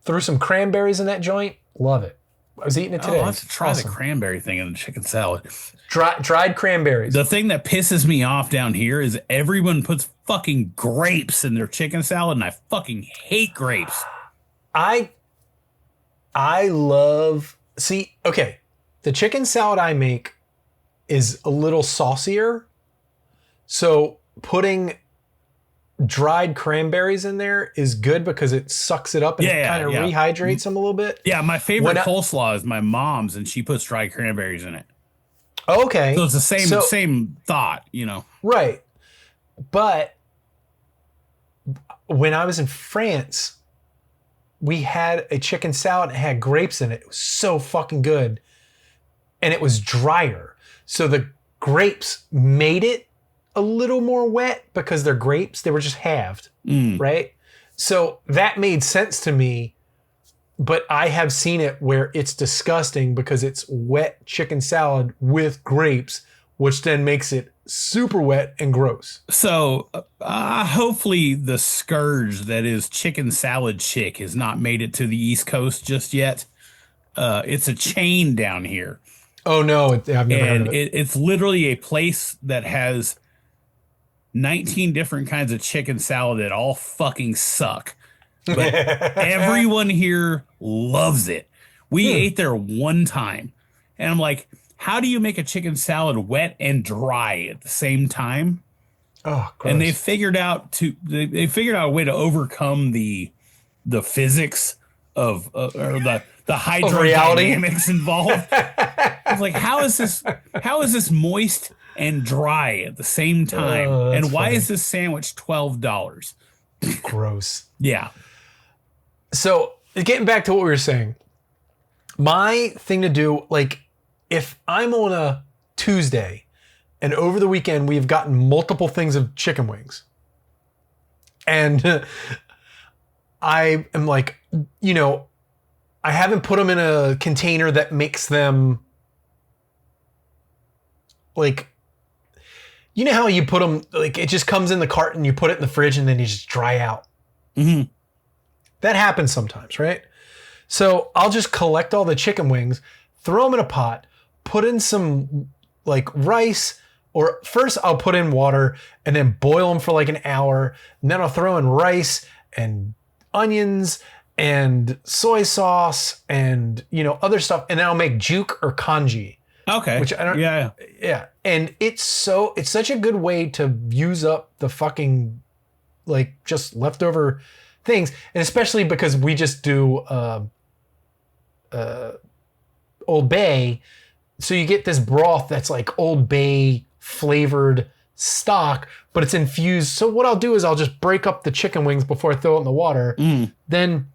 Threw some cranberries in that joint. Love it. I was eating it today. I'll have to try the cranberry thing in the chicken salad. Dried cranberries. The thing that pisses me off down here is everyone puts fucking grapes in their chicken salad, and I fucking hate grapes. I love... See, okay. The chicken salad I make is a little saucier. So putting dried cranberries in there is good because it sucks it up and it kind of rehydrates them a little bit. Yeah, my favorite coleslaw is my mom's, and she puts dried cranberries in it. Okay. So it's the same thought, you know. Right. But when I was in France, we had a chicken salad that had grapes in it. It was so fucking good. And it was drier. So the grapes made it a little more wet because they're grapes. They were just halved, right? So that made sense to me, but I have seen it where it's disgusting because it's wet chicken salad with grapes, which then makes it super wet and gross. So hopefully the scourge that is chicken salad chick has not made it to the East Coast just yet. It's a chain down here. Oh no, I've never heard of it. It's literally a place that has 19 different kinds of chicken salad that all fucking suck. But everyone here loves it. We ate there one time, and I'm like, how do you make a chicken salad wet and dry at the same time? Oh, gross. And they figured out a way to overcome the physics of or the hydrodynamics involved. I was like, how is this moist and dry at the same time? And why is this sandwich $12? Gross. Yeah. So getting back to what we were saying, my thing to do, like if I'm on a Tuesday and over the weekend we've gotten multiple things of chicken wings, and I am like, you know, I haven't put them in a container that makes them like, you know how you put them, like it just comes in the carton, you put it in the fridge and then you just dry out. Mm-hmm. That happens sometimes, right? So I'll just collect all the chicken wings, throw them in a pot, put in some like rice, or first I'll put in water and then boil them for like an hour. And then I'll throw in rice and onions and soy sauce and, you know, other stuff. And then I'll make juke or congee. Okay. Which I don't. Yeah. And it's such a good way to use up the fucking like just leftover things, and especially because we just do Old Bay, so you get this broth that's like Old Bay flavored stock, but it's infused. So what I'll do is I'll just break up the chicken wings before I throw it in the water. Then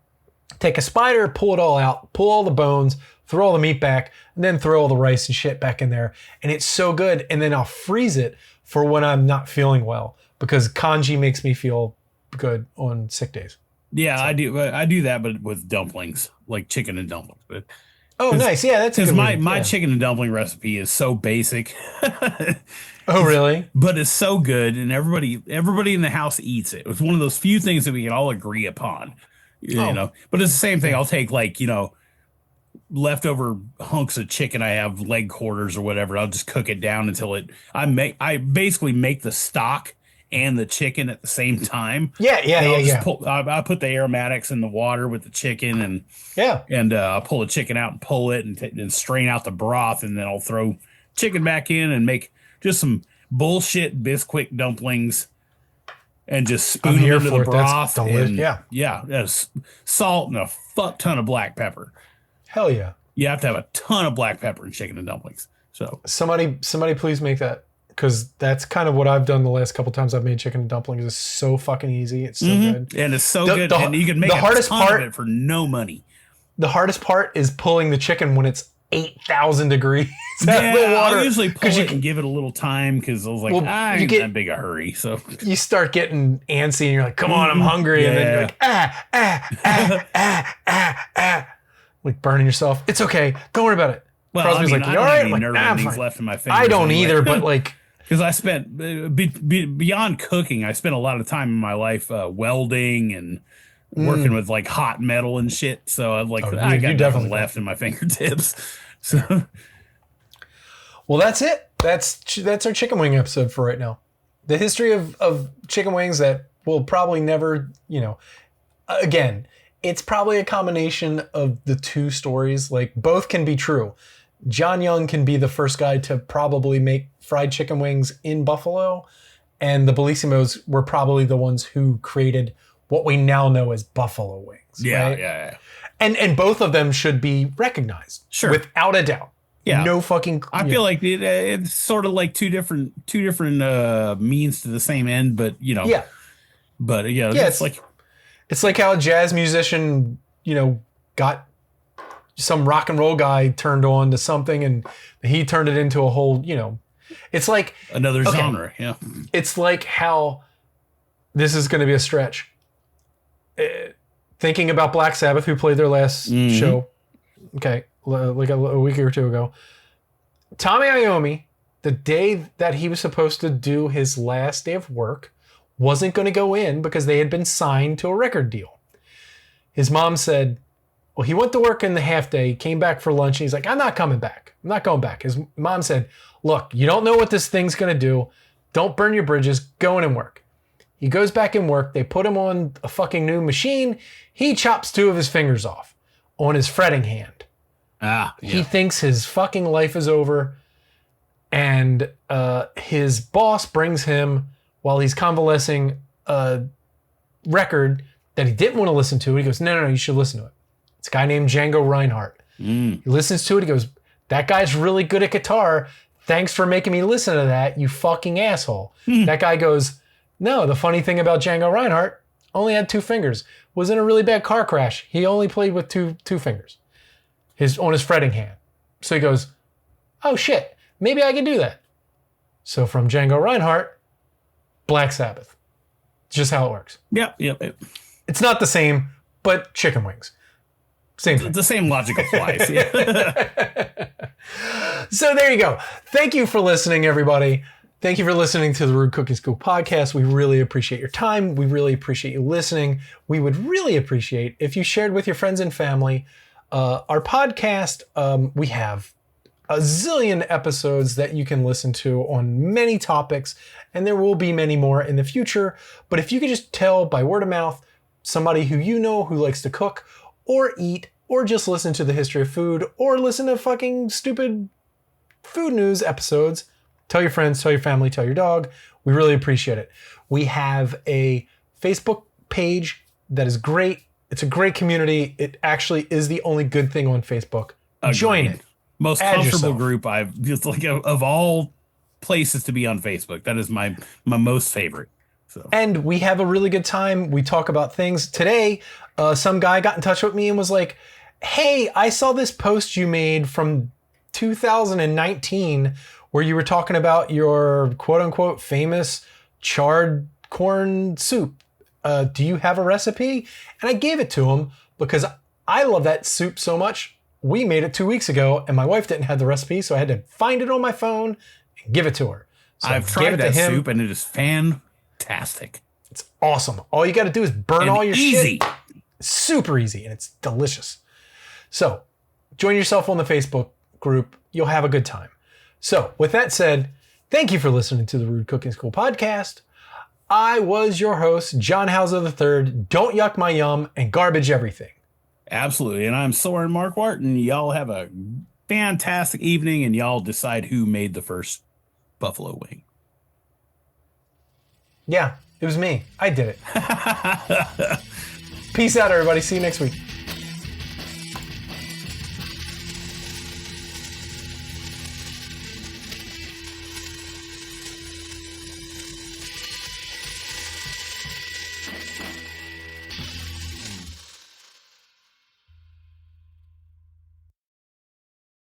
take a spider, pull it all out, pull all the bones, throw all the meat back, and then throw all the rice and shit back in there. And it's so good. And then I'll freeze it for when I'm not feeling well, because kanji makes me feel good on sick days. Yeah, so. I do that, but with dumplings, like chicken and dumplings. But nice. Yeah, that's because my chicken and dumpling recipe is so basic. Oh, really? But it's so good, and everybody in the house eats it. It's one of those few things that we can all agree upon. You know, but it's the same thing. I'll take leftover hunks of chicken. I have leg quarters or whatever. I'll just cook it down until I basically make the stock and the chicken at the same time. Yeah. I put the aromatics in the water with the chicken and I'll pull the chicken out and pull it and strain out the broth, and then I'll throw chicken back in and make just some bullshit Bisquick dumplings and just spoon them into the broth. That's salt and a fuck ton of black pepper. Hell yeah. You have to have a ton of black pepper in chicken and dumplings. So somebody please make that, because that's kind of what I've done the last couple times I've made chicken and dumplings. It's so fucking easy. It's so good. And it's so good. And you can make a ton of it for no money. The hardest part is pulling the chicken when it's 8,000 degrees out of the water. I usually pull it and give it a little time, because I was like, I ain't in that big a hurry. So you start getting antsy and you're like, come on, I'm hungry. And then you're like, like burning yourself. It's okay. Don't worry about it. Well, Crosby's like, you all right? Like, nerve endings left in my fingers. I don't either, but like, because I spent beyond cooking, I spent a lot of time in my life welding and working with like hot metal and shit. So I'm like, I got nothing left in my fingertips. So, well, that's it. That's our chicken wing episode for right now. The history of chicken wings that will probably never, again, it's probably a combination of the two stories. Like, both can be true. John Young can be the first guy to probably make fried chicken wings in Buffalo, and the Bellissimos were probably the ones who created what we now know as buffalo wings. Yeah, right? yeah. And both of them should be recognized, without a doubt. Yeah, no fucking. I feel like it's sort of like two different means to the same end, but yeah. But it's like how a jazz musician, got some rock and roll guy turned on to something, and he turned it into a whole, it's like another genre. Yeah, it's like how this is going to be a stretch. Thinking about Black Sabbath, who played their last show, like a week or two ago. Tommy Iommi, the day that he was supposed to do his last day of work, wasn't going to go in because they had been signed to a record deal. His mom said, well, he went to work in the half day, came back for lunch, and he's like, I'm not coming back. I'm not going back. His mom said, look, you don't know what this thing's going to do. Don't burn your bridges. Go in and work. He goes back and work. They put him on a fucking new machine. He chops 2 of his fingers off on his fretting hand. He thinks his fucking life is over. And his boss brings him, while he's convalescing, a record that he didn't want to listen to. He goes, no, you should listen to it. It's a guy named Django Reinhardt. He listens to it. He goes, that guy's really good at guitar. Thanks for making me listen to that, you fucking asshole. That guy goes, no, the funny thing about Django Reinhardt, only had 2 fingers. Was in a really bad car crash. He only played with two fingers. On his fretting hand. So he goes, oh shit, maybe I can do that. So from Django Reinhardt, Black Sabbath. It's just how it works. Yep. It's not the same, but chicken wings. Same thing. The same logic applies. Yeah. So there you go. Thank you for listening, everybody. Thank you for listening to the Rude Cooking School podcast. We really appreciate your time. We really appreciate you listening. We would really appreciate if you shared with your friends and family. Our podcast, we have a zillion episodes that you can listen to on many topics, and there will be many more in the future. But if you could just tell by word of mouth somebody who you know who likes to cook or eat or just listen to the history of food or listen to fucking stupid food news episodes, tell your friends, tell your family, tell your dog. We really appreciate it. We have a Facebook page that is great. It's a great community. It actually is the only good thing on Facebook. Agreed. Join it. Most comfortable group I've just like of all places to be on Facebook. That is my most favorite. So. And we have a really good time. We talk about things. Today, some guy got in touch with me and was like, hey, I saw this post you made from 2019 where you were talking about your quote unquote famous charred corn soup. Do you have a recipe? And I gave it to him because I love that soup so much. We made it 2 weeks ago and my wife didn't have the recipe, so I had to find it on my phone and give it to her. So I've tried that soup and it is fantastic. It's awesome. All you got to do is burn and all your easy. shit. Super easy, and it's delicious. So join yourself on the Facebook group. You'll have a good time. So with that said, thank you for listening to the Rude Cooking School podcast. I was your host, John Hauser III. Don't yuck my yum and garbage everything. Absolutely. And I'm Soren Mark Wharton. Y'all have a fantastic evening, and y'all decide who made the first buffalo wing. Yeah, it was me. I did it. Peace out, everybody. See you next week.